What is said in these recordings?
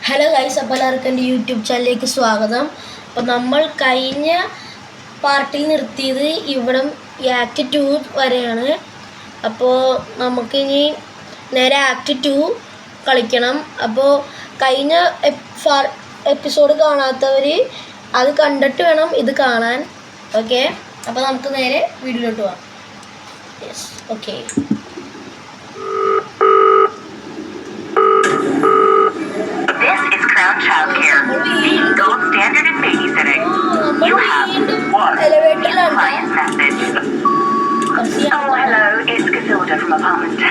Hello guys, അപ്പോൾ എല്ലാവർക്കും എൻ്റെ യൂട്യൂബ് ചാനലിലേക്ക് സ്വാഗതം. അപ്പോൾ നമ്മൾ കഴിഞ്ഞ പാർട്ടിൽ നിർത്തിയത് ഇവിടെ ആക്ട് 2 വരെയാണ്. അപ്പോൾ നമുക്കിനി നേരെ ആക്ട് 2 കളിക്കണം. അപ്പോൾ കഴിഞ്ഞ എപ്പിസോഡ് കാണാത്തവർ അത് കണ്ടിട്ട് വേണം ഇത് കാണാൻ. ഓക്കെ, അപ്പോൾ നമുക്ക് നേരെ വീഡിയോയിലോട്ട് പോകാം. Yes, okay. Childcare, the gold standard in babysitting. You have one compliance message. Oh, hello, it's Casilda from apartment 10.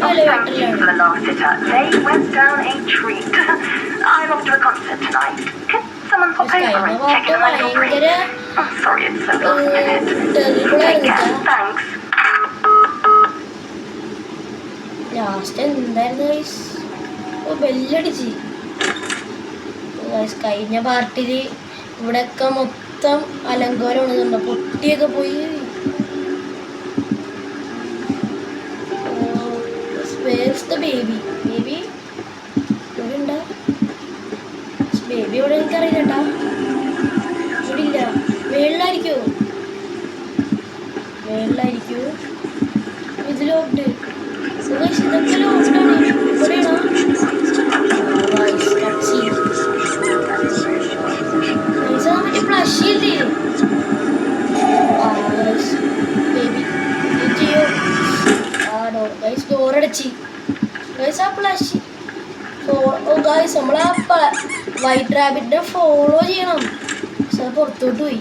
Thank you for the last sitter. They went down a treat. I'm off to a concert tonight. Could someone pop over and check in my little break? Oh, sorry, it's so last minute. Take care, thanks. Last എന്തായിരുന്നു guys? ബെല്ലടിച്ച് guys. കഴിഞ്ഞ പാർട്ടിൽ ഇവിടെയൊക്കെ മൊത്തം അലങ്കോലമാണ്. പൊട്ടിയൊക്കെ പോയി. Baby baby ഇവിടെ ഉണ്ടോ? Baby ഇവിടെ എനിക്കറിയില്ല കേട്ടാ. ഇവിടെ ഇല്ല. മേളിലായിരിക്കോ? ഇതിലോട്ട് ഇതൊക്കെ ലോട്ടാണ്. ഇവിടെയാണോ? ഡോറടച്ച് നമ്മളാ വൈറ്റ് റാബിറ്റിനെ ഫോളോ ചെയ്യണം. പക്ഷെ അത് പുറത്തോട്ട് പോയി.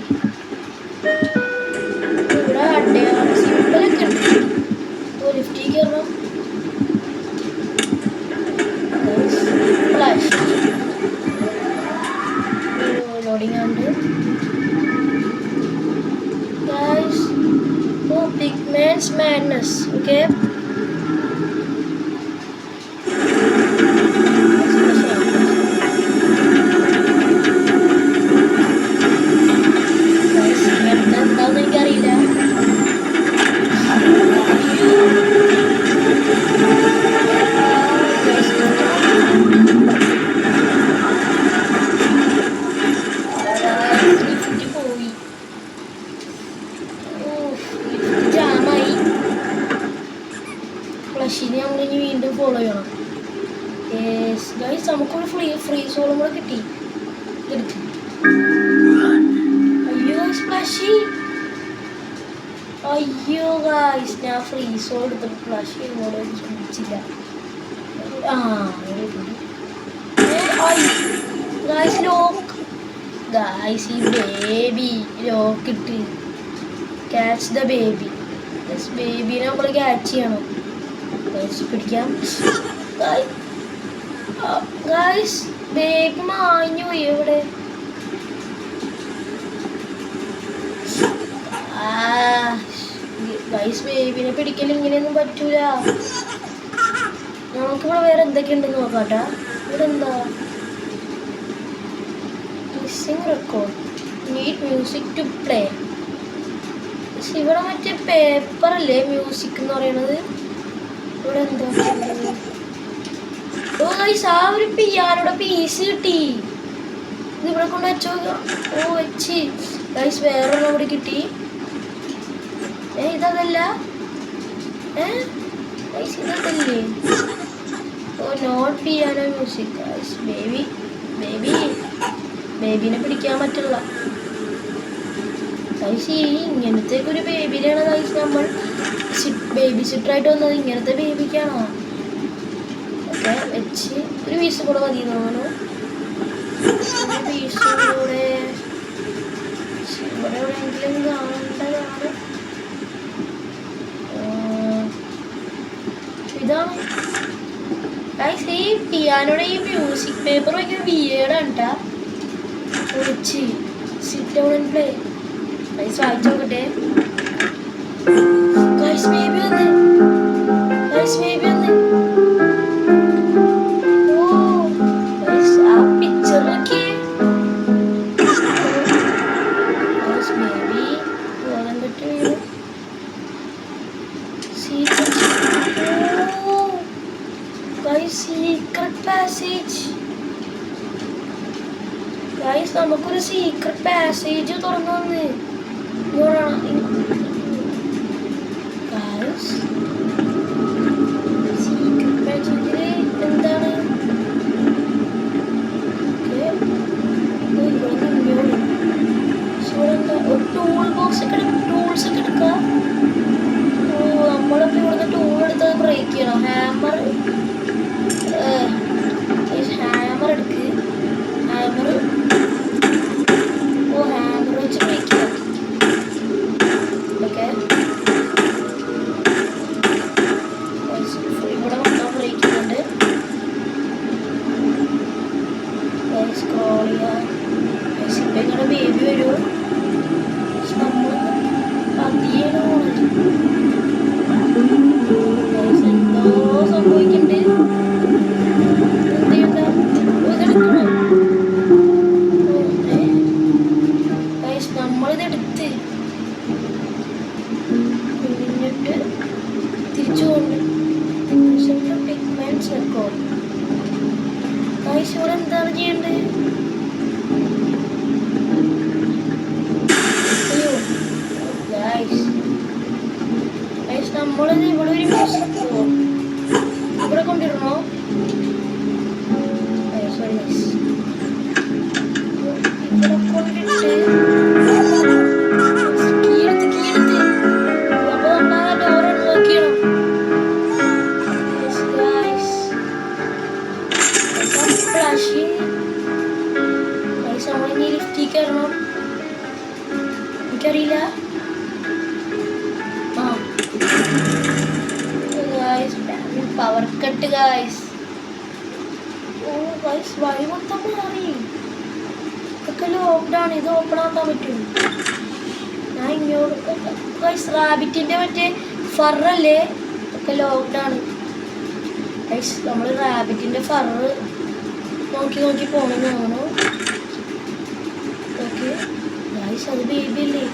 ഇവിടെ അടയാണ് സിമ്പിളൊക്കെ ഉണ്ട്. ലിഫ്റ്റിൽ കയറണം. ലോഡിങ് ഉണ്ട്. Big man's madness. Okay. എന്താന്ന് എനിക്കറിയില്ല. ഫ്ലഷിനെ നമ്മളിനി വീണ്ടും ഫോളോ ചെയ്യണം. ഗൈസ്, നമുക്കൊരു ഫ്രീ സോളും കൂടെ കിട്ടി. അയ്യോ ഫ്ലഷി, അയ്യോ ഗൈസ്, ഞാൻ ഫ്രീ സോൾ എടുത്തിട്ട് ഫ്ലഷി ഇങ്ങോട്ട് ശ്രമിച്ചില്ല. Guys lock. ഗൈസ്, ഈ ബേബി ലോക്ക് ഇട്ട് ക്യാച്ച് ദ ബേബി. ബേബിനെ നമ്മൾ ക്യാച്ച് ചെയ്യണം. പിടിക്കാം. ഗൈസ്, ബേബി മാഞ്ഞു പോയി. എവിടെ? ഗൈസ്, ബേബിനെ പിടിക്കൽ ഇങ്ങനെയൊന്നും പറ്റൂല. നമുക്കിവിടെ വേറെ എന്തൊക്കെയുണ്ടെന്ന് നോക്കാട്ടാ. ഇവിടെ എന്താ? Missing record, need music to play. ഇവിടെ മറ്റേ പേപ്പറല്ലേ മ്യൂസിക് എന്ന് പറയണത്. ഇവിടെ എന്താ? ഓ ഗൈസ്, ആ ഒരു പിയാനോടെ പീസ് കിട്ടി. ഇത് ഇവിടെ കൊണ്ട് വെച്ചോ. ഓ വെച്ച്. ഗൈസ്, വേറൊരെണ്ണം ഇവിടെ കിട്ടി. ഇതല്ല. ഗൈസ്, ഇതല്ലേ? ഓ, നോട്ട് പിയാനോ മ്യൂസിക്. ഗൈസ്, ബേബിനെ പിടിക്കാൻ പറ്റില്ല. ഗൈസ്, ഇങ്ങനത്തെ ഒരു ബേബിനെയാണ് ഗൈസ് നമ്മൾ ബേബി സിറ്ററായിട്ട് വന്നത്. ഇങ്ങനത്തെ ബേബിക്കാണോ? ഓക്കെ, വെച്ച് ഒരു പീസ് കൂടെ മതി തോന്നുന്നു. ഒരു പീസും കൂടെ ഇവിടെ എവിടെയെങ്കിലും കാണേണ്ടതാണ്. ഇതാണ് ഗൈസ്. ഈ പിയാനോടെ ഈ മ്യൂസിക് പേപ്പർ ഭയങ്കര വിയേർഡാണ് കേട്ടാ. വെച്ച് sit down and play. Guys, വായിച്ചു നോക്കട്ടെ. ഗൈസ്, ബേബി വന്ന്. ഓ ഗൈസ്, ആ പിക്ചർ നോക്കിയേ. ബേബി പോകാൻ പറ്റുമോ? സീക്രട്ട്. ഓ, guys, secret passage. ഗൈസ് നമുക്കൊരു സീക്രട്ട് പാസേജ് തുറന്നു വന്ന് സീക്രട്ട് പാസേജില് എന്താണ് ടൂൾ ബോക്സ് ഒക്കെ ടൂൾസ് ഒക്കെ എടുക്കാം. ഓ നമ്മളിപ്പോൾ ഇവിടുന്ന് ടൂൾ എടുത്തത് ബ്രേക്ക് ചെയ്യണം. ഹാമർ എടുക്ക്. ഹാമർ വെച്ച് ബ്രേക്ക് ചെയ്യാം. ഓക്കെ ഇവിടെ മൊത്തം ബ്രേക്ക് ചെയ്യുന്നുണ്ട്. സ്ക്രോൾ ചെയ്യാം. ഇപ്പം ഇങ്ങനെ ബേബി വരുമോ? നമ്മൾ പതിയേണോ എന്തോ സംഭവിക്കുന്നുണ്ട്. നമ്മളിതെടുത്ത് എന്നിട്ട് തിരിച്ചു കൊണ്ട് ഇവിടെ എന്താണ് ചെയ്യേണ്ടത്? നമ്മളിത് ഇവിടെ ഒരു മ്യൂസിക് ഇവിടെ കൊണ്ടിടണോ? ഇവിടെ കൊണ്ടിട്ട് കീഴെടുത്ത് അപ്പൊ നമ്മൾ ആ ഡോർ അൺലോക്ക് ചെയ്യണം. നമ്മളിനി ലിഫ്റ്റിൽ കയറണം. എനിക്കറിയില്ല. Power cut guys. ഓ ഗൈസ് വഴി മൊത്തം മാറി. ഇതൊക്കെ ലോക്ക്ഡൗൺ. ഇത് ഓപ്പൺ ആക്കാൻ പറ്റും. ഞാൻ ഇങ്ങോട്ട് ഗൈസ് റാബിറ്റിൻ്റെ മറ്റേ ഫറല്ലേ ഒക്കെ ലോക്ക്ഡൗൺ. ഗൈസ് നമ്മൾ റാബിറ്റിൻ്റെ ഫറ് നോക്കി പോകണമെന്ന് തോന്നുന്നു. ഓക്കെ ഗൈസ് അത് ബേബി അല്ലേ?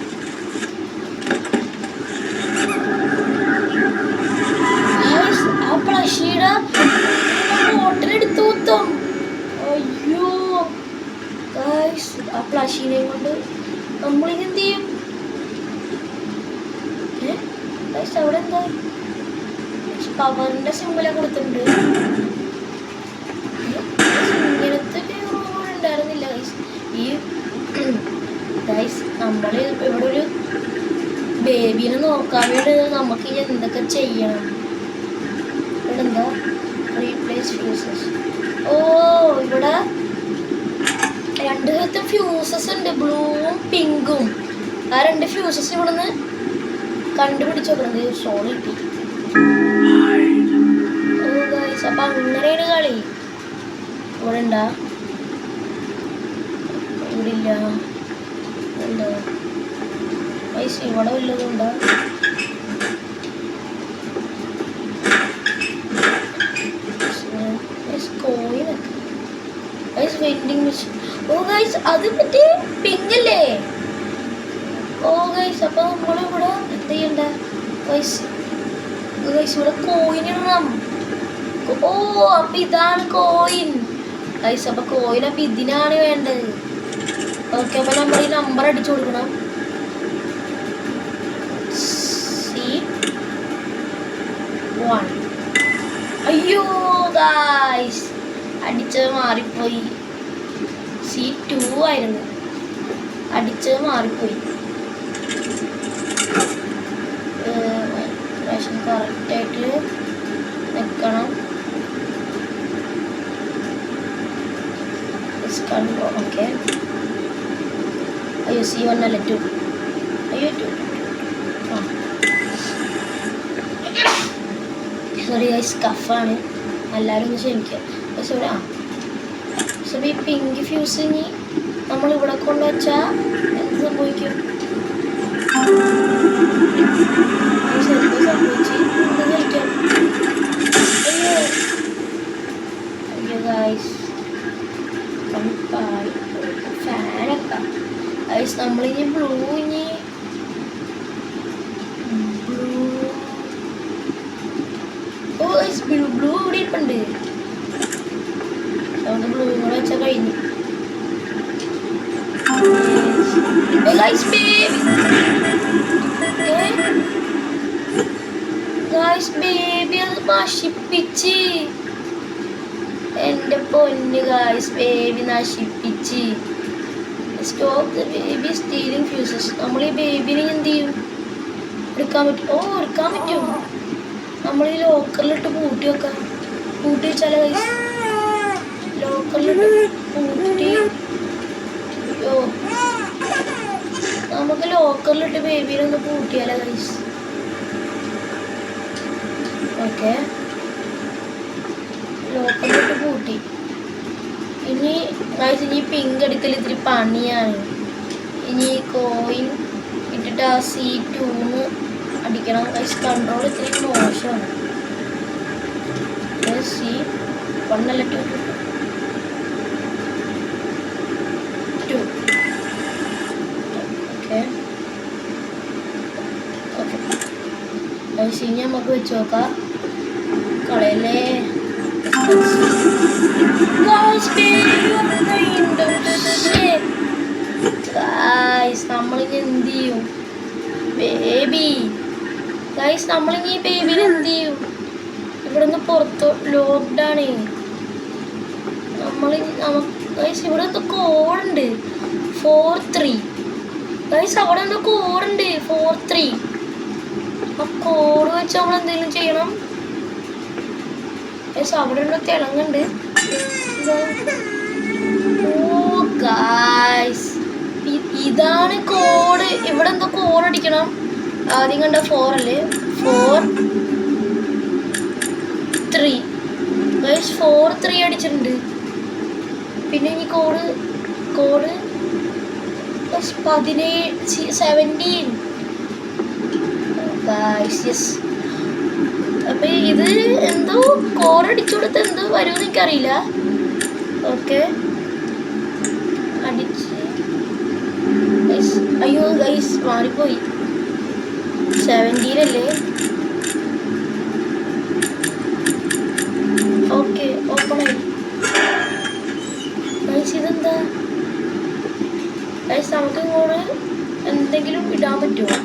ആ പ്ലഷീടെ ബോട്ടിലെടുത്തു മൊത്തം. അയ്യോ ഗൈസ് ആ പ്ലഷീനെ കൊണ്ട് നമ്മളിനി എന്ത് ചെയ്യും? ഗൈസ് അവിടെ എന്താ പവറിന്റെ സിമ്പിളൊക്കെ കൊടുത്തിട്ടുണ്ട്. ഇങ്ങനത്തെ ഉണ്ടായിരുന്നില്ല ഗൈസ്. ഈ ഗൈസ് നമ്മൾ ഇവിടെ ഒരു ബേബീനെ നോക്കാൻ വേണ്ടി നമുക്ക് ഇനി എന്തൊക്കെ ചെയ്യണം? ഇവിടെ എന്താ റീപ്ലേസ് ഫ്യൂസസ്. ഓ ഇവിടെ രണ്ട് തരത്തിൽ ഫ്യൂസസ് ഉണ്ട്, ബ്ലൂവും പിങ്കും. ആ രണ്ട് ഫ്യൂസസ് ഇവിടുന്ന് കണ്ടുപിടിച്ച് നോക്കണം. സോൾ കിട്ടി. ഓ ഗൈസ് അപ്പം അങ്ങനെയാണ് കളി. ഇവിടെ ഉണ്ടാ? ഇവിടെ ഇല്ല. എന്താ ഗൈസ് ഇവിടെ വല്ലതുണ്ടോ? Vending machine. ഓ ഗൈസ് അത് പറ്റി പിങ്കല്ലേ? ഓ ഗൈസ് അപ്പൊ നമ്മളിവിടെ എന്ത് ചെയ്യണ്ട ഗൈസ്? ഗൈസ് ഇവിടെ കോയിൻ ഇടണം. ഓ അപ്പൊ ഇതാണ് കോയിൻ ഗൈസ്. അപ്പൊ കോയിൻ അപ്പൊ ഇതിനാണ് വേണ്ടത്. ഓക്കെ അപ്പൊ നമ്മൾ ഈ നമ്പർ അടിച്ചു കൊടുക്കണം. C1. അയ്യോ ഗൈസ് അടിച്ചത് മാറിപ്പോയി. C2 ആയിരുന്നു. അടിച്ചത് മാറിപ്പോയി. കറക്റ്റായിട്ട് നിൽക്കണം. ഓക്കെ അയ്യോ C1 അല്ല 2. അയ്യോ 2. സോറി ഗൈസ് കഫാണ്. എല്ലാവരും ഒന്ന് ക്ഷമിക്കുക. പക്ഷെ ഇവിടെ പക്ഷെ ഈ പിങ്ക് ഫ്യൂസ് ഇനി നമ്മളിവിടെ കൊണ്ടുവച്ചാൽ എന്ത് സംഭവിക്കും? എന്ത് സംഭവിച്ച് എന്ത് കളിക്കാം? അയ്യോ അയ്യോ ഗൈസ് ഫാനൊക്കെ ഗൈസ് നമ്മളിനി ബ്ലൂ ബ്ലൂ ഇവിടെ ഇരിപ്പുണ്ട്. അതുകൊണ്ട് ബ്ലൂ കൂടെ വെച്ചാൽ കഴിഞ്ഞു. ഗൈസ് ബേബി ഗൈസ് ബേബി അത് നശിപ്പിച്ച് എൻ്റെ പൊന്ന് ഗൈസ് ബേബി നശിപ്പിച്ച് stop the baby stealing fuses നമ്മൾ ഈ ബേബിനെ എന്ത് ചെയ്യും എടുക്കാൻ പറ്റും എടുക്കാൻ പറ്റും നമ്മൾ ഈ ലോക്കറിലിട്ട് പൂട്ടി വെക്കാം പൂട്ടി വെച്ചാലോ ഗൈസ് ലോക്കറിലിട്ട് പൂട്ടി നമുക്ക് ലോക്കറിലിട്ട് ബേബിനെ ഒന്ന് പൂട്ടിയാലോ ഗൈസ് ഓക്കെ ലോക്കറിലിട്ട് പൂട്ടി ഇനി ഗൈസ് ഇനി പിങ്ക് എടുക്കൽ ഇത്തിരി പണിയാണ് ഇനി കോയിൻ ഇട്ടിട്ട് ആ C2 അടിക്കണം ഗൈസ് കൺട്രോൾ ഇത്തിരി മോശമാണ് C1 അല്ല 2 ഓക്കെ ഓക്കെ ഗൈസ് ഇനി നമുക്ക് വെച്ച് നോക്കാം കളയല്ലേ ഗൈസ് നമ്മളിനി എന്ത് ചെയ്യും ബേബി ഗൈസ് നമ്മളിനി ഈ ബേബിനെ എന്ത് ചെയ്യും ഇവിടെ നിന്ന് പുറത്ത് ലോക്ക്ഡൗൺ ഗൈസ് ഇവിടെ എന്തോ കോഡുണ്ട് 43 ഗൈസ് അവിടെ എന്തോ കോഡുണ്ട് 43 ആ കോഡ് വെച്ച് നമ്മൾ എന്തെങ്കിലും ചെയ്യണം ഗൈസ് അവിടെ ഉണ്ടോ തിളങ്ങുണ്ട് ഓ ഗൈസ് ഇതാണ് കോഡ് ഇവിടെ എന്തോ കോഡ് അടിക്കണം ആദ്യം കണ്ട 4 അല്ലേ 4-3 ഗൈസ് 4-3 അടിച്ചിട്ടുണ്ട് പിന്നെ ഈ കോഡ് 17 ഗൈസ് യെസ് അപ്പൊ ഇത് എന്തോ കോഡ് അടിച്ചു കൊടുത്ത് എന്തോ വരുമെന്ന് എനിക്കറിയില്ല ഓക്കെ അടിച്ച് അയ്യോ ഗൈസ് മാറിപ്പോയി 17 അല്ലേ ഓക്കെ ഓപ്പൺ ആയി ഗൈസ് ഇതെന്താ ഗൈസ് നമുക്ക് ഇങ്ങോട്ട് എന്തെങ്കിലും ഇടാൻ പറ്റുമോ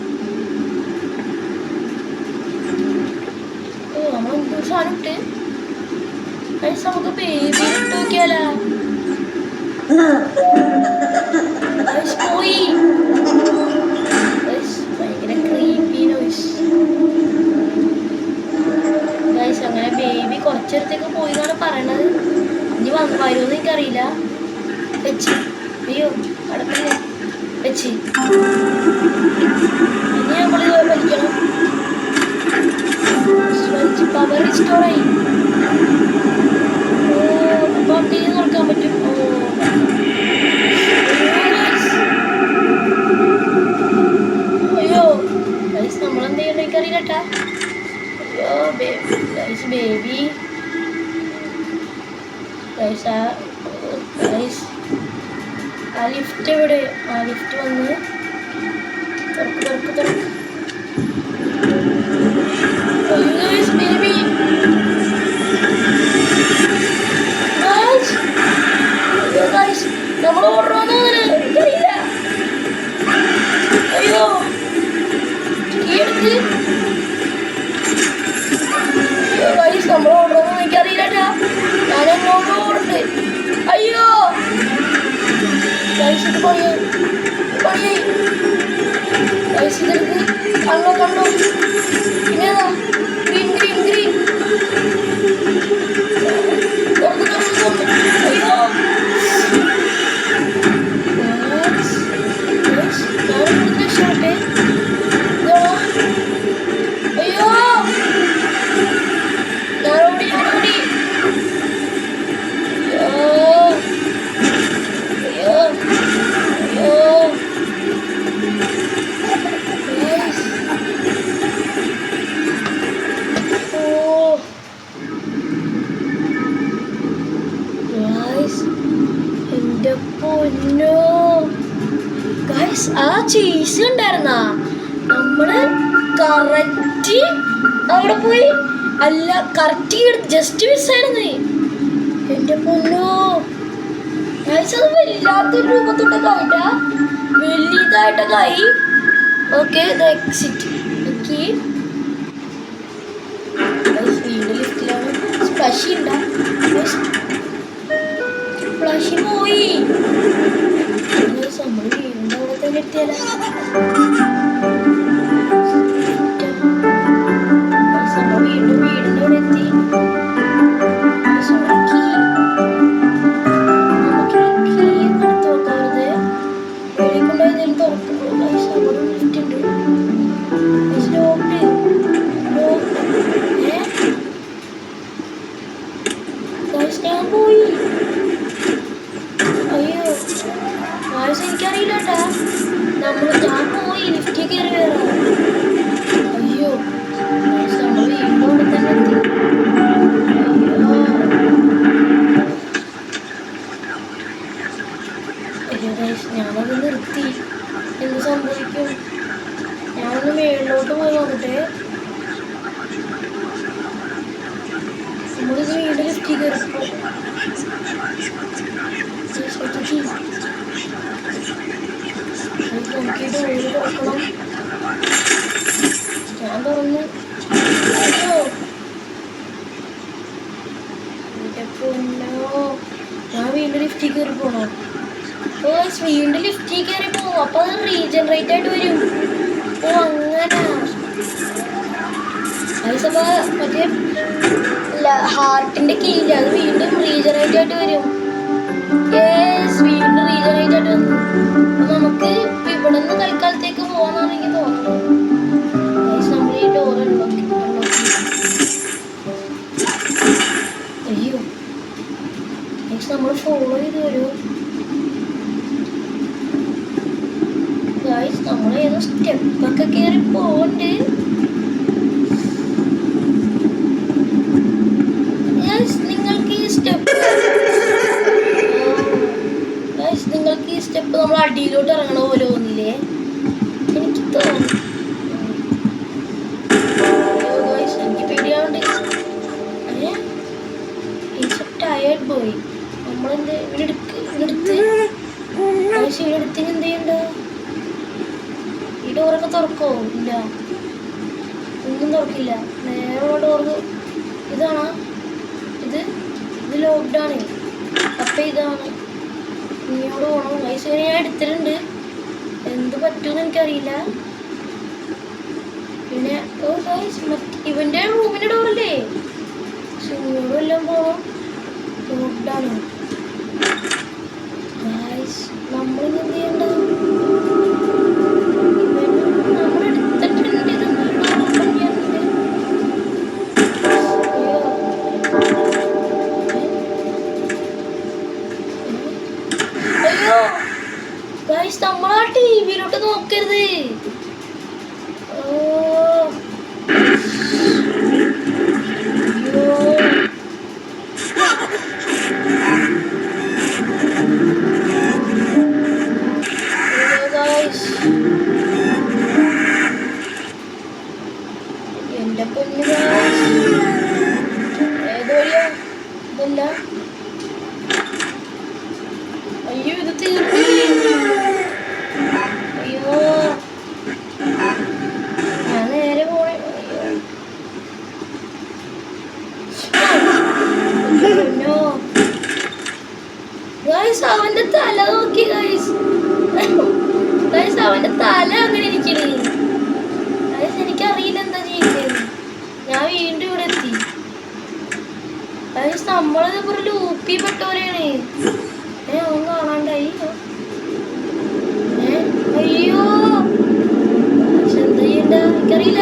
നമ്മൾ എന്തൊരു സാധനം ഇട്ട് ഗൈസ് നമുക്ക് ബേബി ഇട്ട് നോക്കിയാലോ ഗൈസ് പോയി ഗൈസ് ഭയങ്കര ക്രീപ്പി നോയ്സ് ഗൈസ് അങ്ങനെ ബേബി കുറച്ചേരത്തേക്ക് പോയി എന്നാണ് പറയണത് ഇനി വരുമെന്ന് എനിക്കറിയില്ല വെച്ച് അയ്യോ അടക്കല്ലേ വെച്ച് ഇനി നമ്മൾ വലിക്കണം പവർ റിസ്റ്റോറായി അപ്പം തീ തുറക്കാൻ പറ്റും അയ്യോ ഗൈസ് നമ്മളെന്ത് ചെയ്യണ്ട എനിക്കറിയില്ലട്ടാ അയ്യോ ഗൈസ് ബേബി ഗൈസ് ഗൈസ് ആ ലിഫ്റ്റ് എവിടെ ആ ലിഫ്റ്റ് വന്ന് തുറക്ക് അയ്യോ ഗൈസ് ബേബി അയ്യോ ഗൈസ് നമ്മൾ ഓർഡർ വന്നതിന് എനിക്കറിയില്ല അയ്യോ എടുക്ക് അയ്യോ ഗൈസ് നമ്മൾ ഓർഡർ വന്നു എനിക്കറിയില്ലട്ടാ ഞാനെങ്ങോട്ട് ഓടുന്നുണ്ട് അയ്യോ ഗൈസ് ഇത് പണിയായി ഗൈസ് ഇതെടുക്ക് കണ്ടോ പിന്നെ ഏതാ ഗ്രീൻ തുറന്ന് അയ്യോ ഞാനിവിടുന്ന് രക്ഷപ്പെട്ടെ അയ്യോ ഞാനോടി ആ ചീസ് ഉണ്ടായിരുന്നാ നമ്മള് കറക്റ്റ് അവിടെ പോയി അല്ല കറക്റ്റ് ജസ്റ്റ് മിസ്സായിരുന്നു എന്റെ പൊന്നോ ഗൈസ് അത് വല്ലാത്തൊരു രൂപത്തോട്ടൊക്കെ ആയിട്ടാ വലിയതായിട്ടൊക്കെ ആയി. Okay exit okay. വീണ്ടും ലിഫ്റ്റിലാണ്. സ്പ്ലഷി ഉണ്ടാ, സ്പ്ലഷി പോയി. നമ്മൾ വീണ്ടും അവിടെ തന്നെ എത്തിയാലോ. വീണ്ടും വീടിൻ്റെ അവിടെ എത്തി. ഞാൻ പോയി. അയ്യോ എനിക്കറിയില്ല കേട്ടാ. ഞാൻ പോയി ലിഫ്റ്റിൽ കയറി വേറെ. അയ്യോ നമ്മൾ വീണ്ടും അവിടെ തന്നെ എത്തി. ഞാനത് നിർത്തി. എന്ത് സംഭവിക്കും? ഞാനൊന്ന് മേളിലോട്ട് പോയി നോക്കട്ടെ. നമ്മളിത് വീണ്ടും ലിഫ്റ്റിൽ കയറിപ്പോ. നോക്കിയിട്ട് ഉള്ളിൽ തുറക്കണം. ഞാൻ തുറന്നു. അയ്യോ ഞാൻ വീണ്ടും ലിഫ്റ്റിൽ കയറി പോണോ? വീണ്ടും ലിഫ്റ്റിൽ കയറി പോവും. അപ്പൊ അത് റീജനറേറ്റ് ആയിട്ട് വരും. ഓ അങ്ങനെ മറ്റേ ഹാർട്ടിന്റെ കീഴിൽ അത് വീണ്ടും റീജനറേറ്റ് ആയിട്ട് വരും. വീണ്ടും റീജനറേറ്റ് ആയിട്ട് വന്നു. നമുക്ക് ഇവിടെ നിന്ന് തൽക്കാലത്തേക്ക് പോകാന്നാണ് എനിക്ക് തോന്നുന്നത്. നമ്മൾ ഈ ഡോർ അയ്യോ നമ്മൾ ഫോളോ ചെയ്ത് വരും. നമ്മൾ ഏതോ സ്റ്റെപ്പൊക്കെ കയറി പോകണ്ട്. നിങ്ങൾക്ക് ഈ സ്റ്റെപ്പ് നമ്മൾ അടിയിലോട്ട് ഇറങ്ങണ പോലെ തോന്നില്ലേ? എനിക്ക് തോന്നുന്നു. എനിക്ക് പേടിയാവുണ്ട്. ടയേർഡ് പോയി. നമ്മളെന്ത് ഇവിടെടുത്ത് എന്ത് ചെയ്യണ്ട? ഈ ഡോറൊക്കെ തുറക്കോ? ഇല്ല, ഒന്നും തുറക്കില്ല. നേരെ ഡോറ് ഇതാണോ? ഇത് ലോക്ക്ഡാണ്. അപ്പം ഇതാണ് ഇങ്ങോട്ട് പോകണം. വയസ്സിനെ ഞാൻ എടുത്തിട്ടുണ്ട്. എന്ത് പറ്റുമെന്ന് എനിക്കറിയില്ല. പിന്നെ ഇവൻ്റെ റൂമിൻ്റെ ഡോറല്ലേ? ഇങ്ങോട്ടും എല്ലാം പോകണം. ലോക്ക്ഡാണ്. നമ്മളിന്ന് എന്ത് ചെയ്യേണ്ടത്? നമ്മൾ എടുത്തിട്ടുണ്ട്. ഇത് ഓപ്പൺ ചെയ്യാനുണ്ട്. അയ്യോ ഗൈസ്, നമ്മളാ ടിവിയിലോട്ട് നോക്കരുത്. എന്റെ പൊന്നു ഏതോ ഇതല്ല. അയ്യോ ഇത് തീർന്നു. അയ്യോ ഞാൻ നേരെ പോണേ. അയ്യോ ഗൈസ്, അവന്റെ തല നോക്കി ഗൈസ്. അവന്റെ തല അങ്ങനെ ഇരിക്കണേ. ഗൈസ് എനിക്കറിയില്ല എന്താ ചെയ്യുന്നത്. ഞാൻ വീണ്ടും ഇവിടെ എത്തി. ഗൈസ് നമ്മളിത് ഒരു ലൂപ്പി പെട്ടവരാണ്. അവൻ കാണാണ്ടായി. അയ്യോ എന്താ ചെയ്യണ്ട എനിക്കറിയില്ല.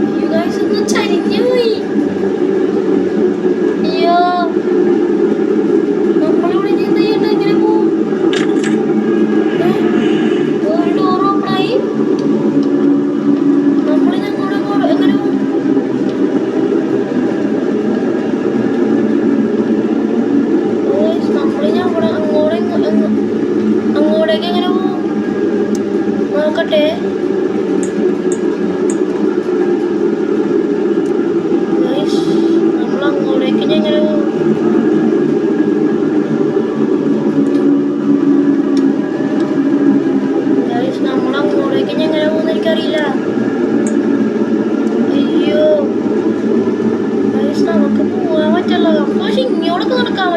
അയ്യോ ഗൈസ് ഒന്ന് ചരിഞ്ഞു പോയി. അയ്യോ നമ്മളിവിടെ എന്താ ചെയ്യണ്ട? ഇങ്ങനെ പോവും. ഒരു ഡോർ ഓപ്പണായി. നമ്മളിത് എങ്ങനെ പോവും? അങ്ങോട്ടേക്ക് എങ്ങനെ പോവും നോക്കട്ടെ. നമ്മൾ അങ്ങോട്ടേക്ക് എങ്ങനെ പോവും?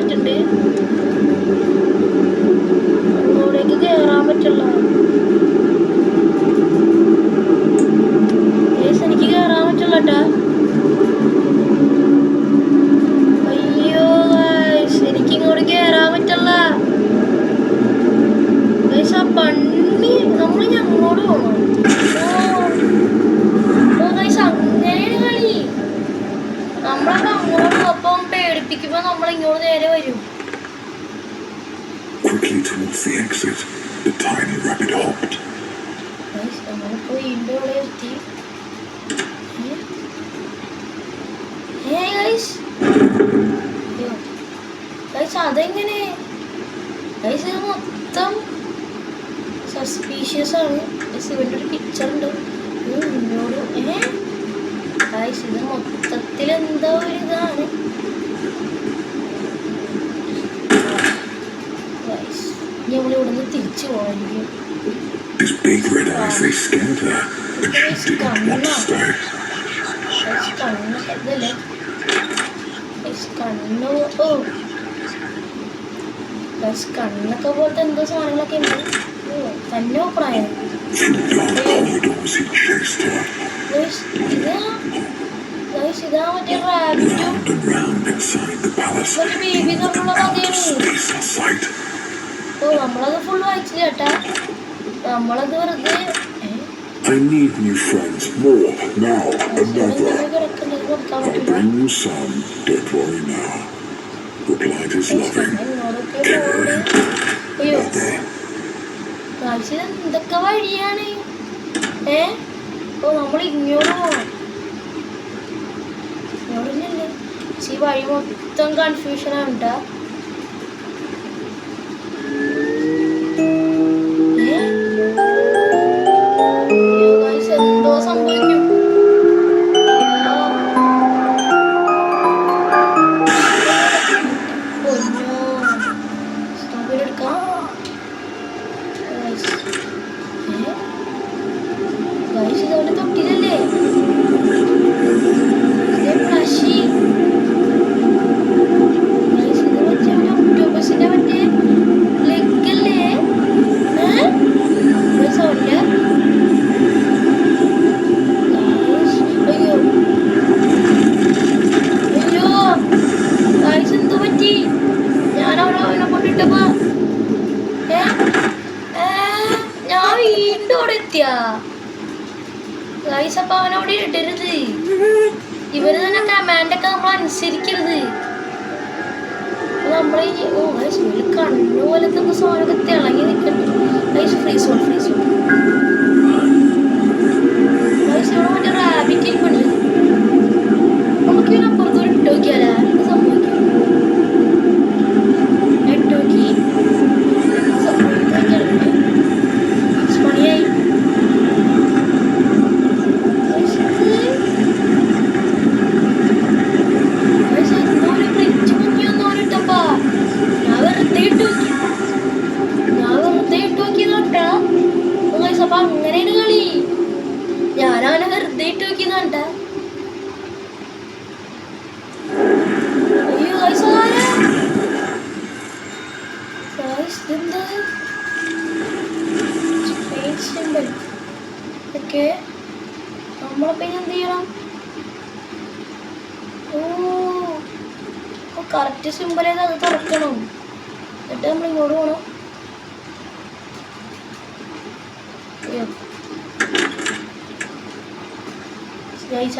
പറ്റുന്നുണ്ട്. അങ്ങോട്ടേക്ക് കയറാൻ പറ്റില്ല. എനിക്ക് കയറാൻ പറ്റില്ല കേട്ടാ. അയ്യോ എനിക്കിങ്ങോട്ട് കയറാൻ പറ്റില്ല. ആ പണി നമ്മളിനി അങ്ങോട്ട് പോകണം. അങ്ങനെയാണ് കളി. നമ്മളപ്പോ അങ്ങോട്ട് ഒപ്പം പേടിപ്പിക്കുമ്പോ നമ്മളിങ്ങോട്ട് നേരെ വരും. Quickly towards the exit, the tiny rabbit hopped. നമ്മളിപ്പോ വീണ്ടും ഇവിടെ എത്തി. അതെങ്ങനെ ഇത് മൊത്തം സസ്പീഷ്യസ് ആണ്. ഇവന്റെ ഒരു പിക്ചർ ഉണ്ട് ഇങ്ങോട്ട്. ഇത് മൊത്തത്തിൽ എന്തോ ഒരു ഇതാണ്. നമ്മളിവിടുന്ന് തിരിച്ചു പോകാനിരിക്കും. His big red eyes, they scared her, but she didn't want to stay. കണ്ണൊക്കെ പോലത്തെ എന്തോ സാധനങ്ങളൊക്കെ ഉണ്ട്. തന്നെ പ്രായം. Through dark corridors, he chased her. ഇതാ മറ്റേ റാബിറ്റും Round and round inside the palace, മറ്റേ ബേബി എന്നുള്ള കഥയാണ്. space in sight. നമ്മളത് ഫുൾ വായിച്ചില്ല കേട്ടാ. നമ്മളത് വെറുതെ I need new friends, more, now, another. I'll bring you some, don't worry now. Replied his loving, caring mother. എന്തൊക്കെ വഴിയാണ്. നമ്മൾ ഇങ്ങോട്ട് പോകണം. ഇങ്ങോട്ടല്ലേ ഈ വഴി മൊത്തം കൺഫ്യൂഷനാണ് കേട്ടാ. എന്തോ സംഭവിക്കും. ഇതോടെ തൊട്ടില്ലല്ലേ ഫ്ലഷി. ഒക്ടോബസിന്റെ മറ്റേ ലെഗല്ലേ. സൗണ്ട്. അയ്യോ അയ്യോ ഗായ്സ് എന്ത് പറ്റി? ഞാൻ അവനെ കൊണ്ടിട്ടപ്പോ ഞാൻ വീണ്ടും അവിടെ എത്തിയാ ഗായ്സ്. അപ്പൊ അവനവിടെ ഇടരുത്. ഇവര് തന്നെ കമാൻഡൊക്കെ നമ്മൾ അനുസരിക്കരുത്. നമ്മളെ കണ്ണു പോലത്തെ സാധനമൊക്കെ തിളങ്ങി നിൽക്കുന്നു. Guys freeze on freeze on. Guys ഇവിടെ മറ്റേ റാബിറ്റ് ഇരിപ്പുണ്ട്. നമുക്ക് ഇവനെ അപ്പുറത്തോട് ഇട്ട് നോക്കിയാലേ എന്ത് സംഭവിക്കും. ഇട്ട് നോക്കി പണിയായി. അപ്പൊ അങ്ങനെയാണ് കളി. ഞാനവനെ വെറുതെ ഇട്ട് നോക്കിയതാണ്ട. അയ്യോ ഇതെന്താ സിമ്പിൾ. ഓക്കെ നമ്മളപ്പോ ഇനി എന്ത് ചെയ്യണം? കറക്റ്റ് സിമ്പിൾ ചെയ്ത് അത് തുറക്കണം. എന്നിട്ട് നമ്മൾ ഇങ്ങോട്ട് പോകണം.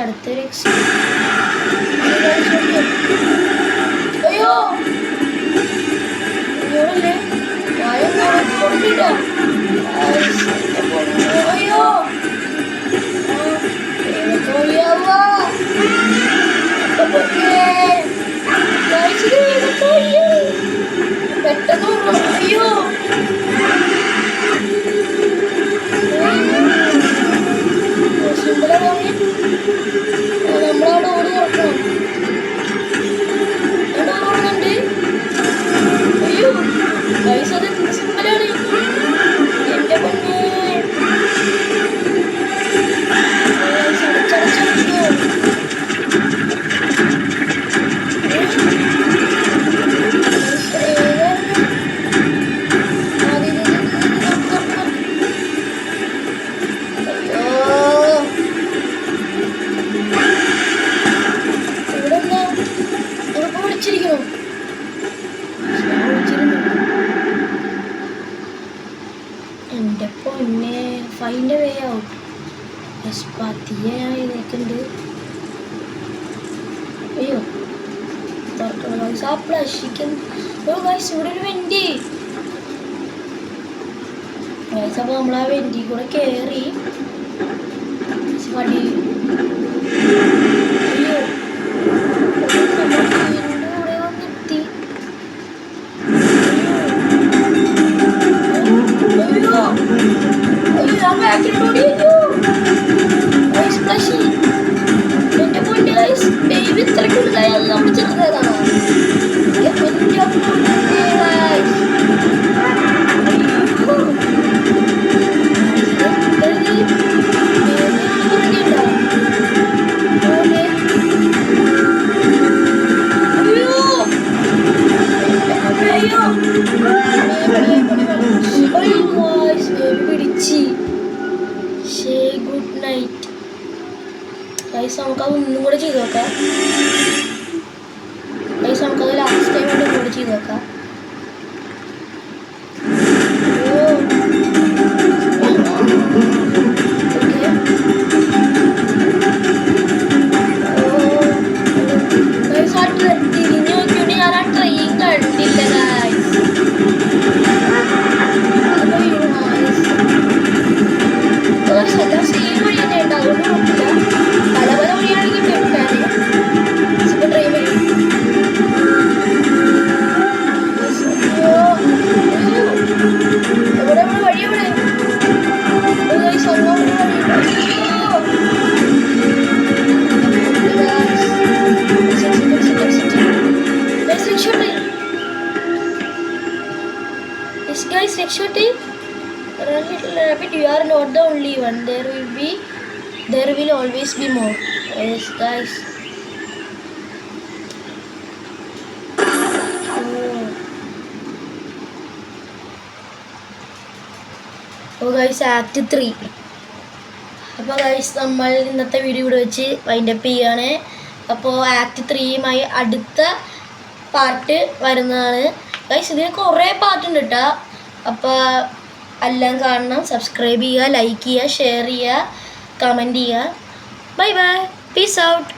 അടുത്തൊരു അയ്യോ ഇങ്ങോട്ടല്ലേ കൊണ്ടിട്ടോ. അയ്യോ പെട്ടെന്ന് അയ്യോ സിമ്പിളാ പോണേ. നമ്മളവിടെ ഓടി തുറക്കണം. ഓടുന്നുണ്ട്. Find a way out. Yes, പതിയെ ഞാൻ എഴുന്നേക്കുന്നുണ്ട്. അയ്യോ തുറക്കണം ഗൈസ്. ആ പ്ലഷിക്ക് ഗൈസ് ഇവിടെ ഒരു വെൻറ്റി ഗൈസ്. അപ്പോൾ നമ്മൾ ആ വെൻറ്റി കൂടെ കയറി മടി. അയ്യോ ഇവിടെ വന്നെത്തി. അയ്യോ അയ്യോ ഞാൻ ബാക്കിലോട്ട് പ്ലഷി. എൻ്റെ പൊന്നെ ഗൈസ്, ബേബി ഇത്രയ്ക്ക് ഉണ്ടായാൽ നമ്മൾ ചെറുതാണ്. പിടിച്ച് ഗുഡ് നൈറ്റ് ഗൈസ്. നമുക്കത് ഒന്നും കൂടെ ചെയ്ത് നോക്കാം ഗൈസ്. നമുക്കത് ലാസ്റ്റ് ടൈം ആയിട്ട് ഒന്നും കൂടെ ചെയ്ത് നോക്കാം. തിരിഞ്ഞു നോക്കിയോണ്ട് ഞാൻ ആ ട്രെയിൻ കണ്ടില്ല ഗൈസ്. എല്ലാം സെയിം വഴി തന്നെ ഉണ്ട്, അതുകൊണ്ട് നോക്കില്ല. പല പല വഴിയാണെങ്കിൽ പെട്ടാണ് ഇപ്പൊ ട്രെയിൻ വരും. എവിടെ എവിടെ വഴി എവിടെ Rabbit, you are not the only one. There will always be more. Yes, guys. Oh guys, Act 3. അപ്പോൾ ഗൈസ് നമ്മൾ ഇന്നത്തെ വീഡിയോ ഇവിടെ വെച്ച് വൈൻഡപ്പ് ചെയ്യാണ്. അപ്പോൾ Act 3യുമായി അടുത്ത പാർട്ട് വരുന്നതാണ് ഗൈസ്. ഇതിന് കുറേ പാർട്ടുണ്ട് കേട്ടോ. അപ്പോൾ എല്ലാം കാണണം. സബ്സ്ക്രൈബ് ചെയ്യുക, ലൈക്ക് ചെയ്യുക, ഷെയർ ചെയ്യുക, കമൻറ്റ് ചെയ്യുക. Bye bye, peace out.